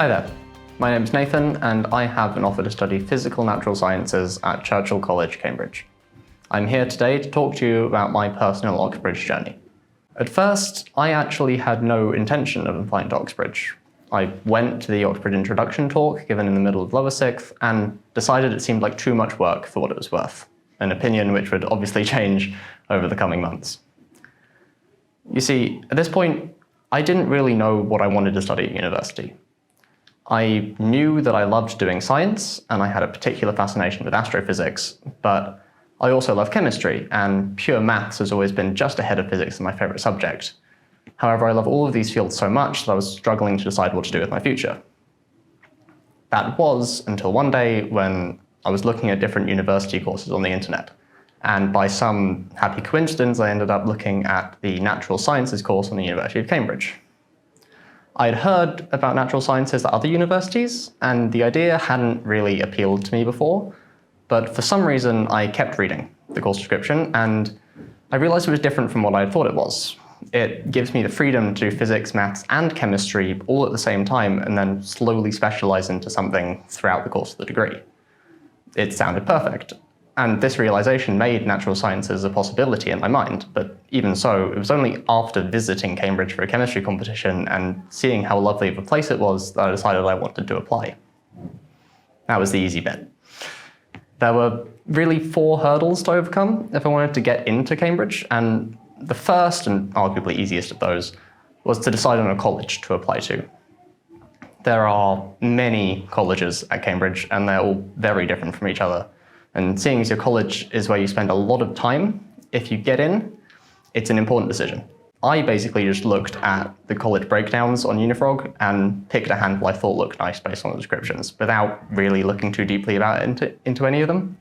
Hi there, my name is Nathan and I have an offer to study physical natural sciences at Churchill College, Cambridge. I'm here today to talk to you about my personal Oxbridge journey. At first, I actually had no intention of applying to Oxbridge. I went to the Oxbridge introduction talk given in the middle of lower sixth and decided it seemed like too much work for what it was worth, an opinion which would obviously change over the coming months. You see, at this point, I didn't really know what I wanted to study at university. I knew that I loved doing science and I had a particular fascination with astrophysics, but I also love chemistry, and pure maths has always been just ahead of physics as my favourite subject. However, I love all of these fields so much that I was struggling to decide what to do with my future. That was until one day when I was looking at different university courses on the internet, and by some happy coincidence I ended up looking at the Natural Sciences course on the University of Cambridge. I had heard about natural sciences at other universities, and the idea hadn't really appealed to me before, but for some reason I kept reading the course description and I realized it was different from what I had thought it was. It gives me the freedom to do physics, maths, and chemistry all at the same time and then slowly specialize into something throughout the course of the degree. It sounded perfect, and this realization made natural sciences a possibility in my mind, but even so, it was only after visiting Cambridge for a chemistry competition and seeing how lovely of a place it was that I decided I wanted to apply. That was the easy bit. There were really 4 hurdles to overcome if I wanted to get into Cambridge, and the first and arguably easiest of those was to decide on a college to apply to. There are many colleges at Cambridge and they're all very different from each other. And seeing as your college is where you spend a lot of time, if you get in, it's an important decision. I basically just looked at the college breakdowns on Unifrog and picked a handful I thought looked nice based on the descriptions, without really looking too deeply into any of them.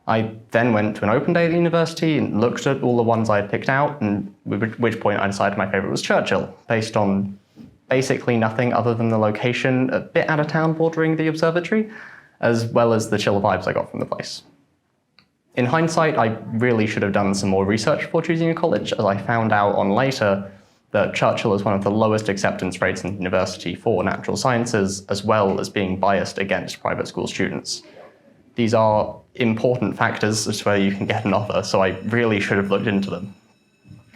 I then went to an open day at the university and looked at all the ones I had picked out, and at which point I decided my favourite was Churchill, based on basically nothing other than the location, a bit out of town bordering the observatory, as well as the chill vibes I got from the place. In hindsight, I really should have done some more research before choosing a college, as I found out on later that Churchill is one of the lowest acceptance rates in the university for natural sciences, as well as being biased against private school students. These are important factors as to whether you can get an offer, so I really should have looked into them.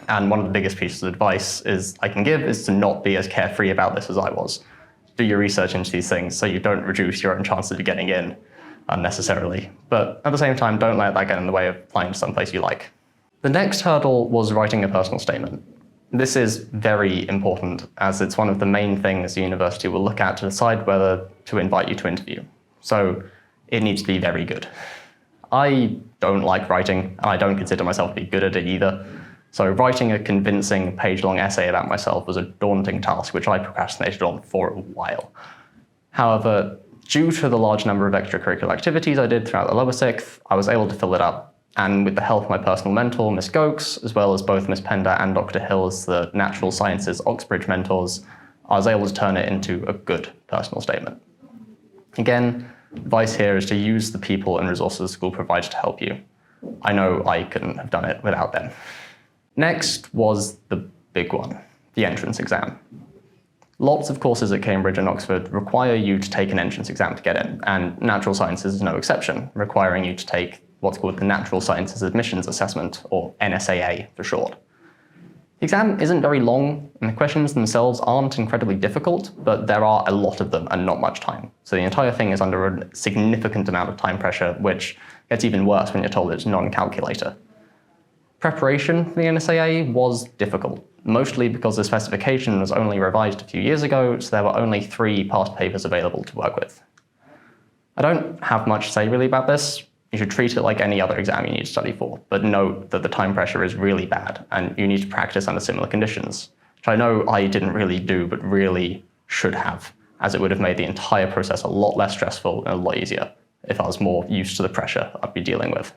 And one of the biggest pieces of advice I can give is to not be as carefree about this as I was. Do your research into these things so you don't reduce your own chances of getting in unnecessarily. But at the same time, don't let that get in the way of applying to someplace you like. The next hurdle was writing a personal statement. This is very important, as it's one of the main things the university will look at to decide whether to invite you to interview. So it needs to be very good. I don't like writing, and I don't consider myself to be good at it either. So writing a convincing page-long essay about myself was a daunting task, which I procrastinated on for a while. However, due to the large number of extracurricular activities I did throughout the lower sixth, I was able to fill it up. And with the help of my personal mentor, Miss Gokes, as well as both Miss Pender and Dr. Hill as the Natural Sciences Oxbridge mentors, I was able to turn it into a good personal statement. Again, advice here is to use the people and resources the school provides to help you. I know I couldn't have done it without them. Next was the big one, the entrance exam. Lots of courses at Cambridge and Oxford require you to take an entrance exam to get in, and natural sciences is no exception, requiring you to take what's called the Natural Sciences Admissions Assessment, or NSAA for short. The exam isn't very long, and the questions themselves aren't incredibly difficult, but there are a lot of them and not much time. So the entire thing is under a significant amount of time pressure, which gets even worse when you're told it's non-calculator. Preparation for the NSAA was difficult, mostly because the specification was only revised a few years ago, so there were only 3 past papers available to work with. I don't have much to say really about this. You should treat it like any other exam you need to study for, but note that the time pressure is really bad and you need to practice under similar conditions, which I know I didn't really do, but really should have, as it would have made the entire process a lot less stressful and a lot easier if I was more used to the pressure I'd be dealing with.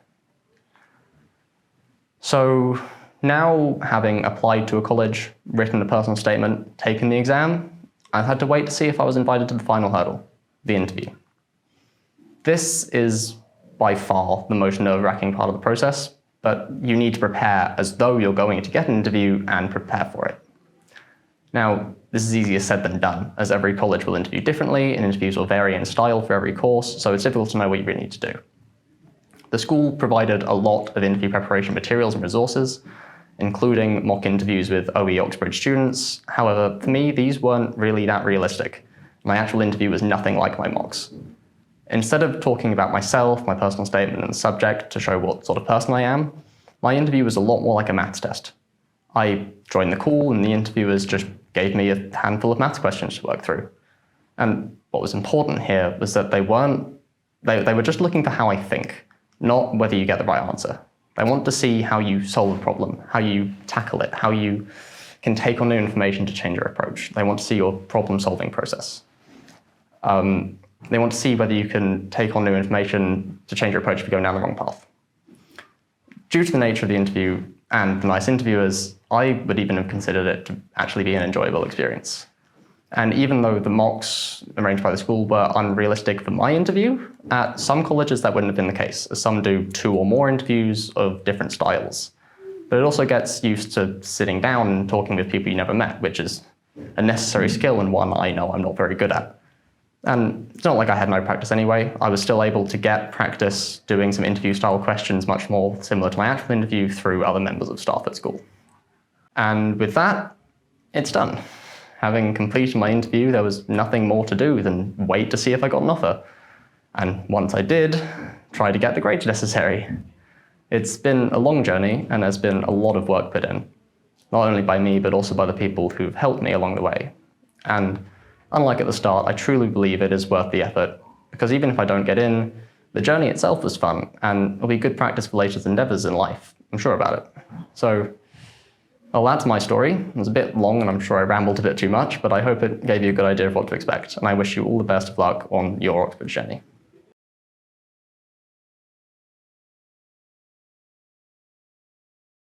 So now, having applied to a college, written a personal statement, taken the exam, I've had to wait to see if I was invited to the final hurdle, the interview. This is by far the most nerve-wracking part of the process, but you need to prepare as though you're going to get an interview and prepare for it. Now, this is easier said than done, as every college will interview differently, and interviews will vary in style for every course, so it's difficult to know what you really need to do. The school provided a lot of interview preparation materials and resources, including mock interviews with OE Oxbridge students. However, for me, these weren't really that realistic. My actual interview was nothing like my mocks. Instead of talking about myself, my personal statement, and the subject to show what sort of person I am, my interview was a lot more like a maths test. I joined the call and the interviewers just gave me a handful of maths questions to work through. And what was important here was that they were just looking for how I think, not whether you get the right answer. They want to see how you solve a problem, how you tackle it, how you can take on new information to change your approach. They want to see your problem-solving process. They want to see whether you can take on new information to change your approach if you're going down the wrong path. Due to the nature of the interview and the nice interviewers, I would even have considered it to actually be an enjoyable experience. And even though the mocks arranged by the school were unrealistic for my interview, at some colleges that wouldn't have been the case, as some do 2 or more interviews of different styles. But it also gets used to sitting down and talking with people you never met, which is a necessary skill and one I know I'm not very good at. And it's not like I had no practice anyway. I was still able to get practice doing some interview-style questions much more similar to my actual interview through other members of staff at school. And with that, it's done. Having completed my interview, there was nothing more to do than wait to see if I got an offer. And once I did, try to get the grades necessary. It's been a long journey, and there's been a lot of work put in, not only by me, but also by the people who've helped me along the way. And unlike at the start, I truly believe it is worth the effort, because even if I don't get in, the journey itself was fun, and it'll be good practice for later endeavors in life. I'm sure about it. So, well, that's my story. It was a bit long, and I'm sure I rambled a bit too much, but I hope it gave you a good idea of what to expect, and I wish you all the best of luck on your Oxbridge journey.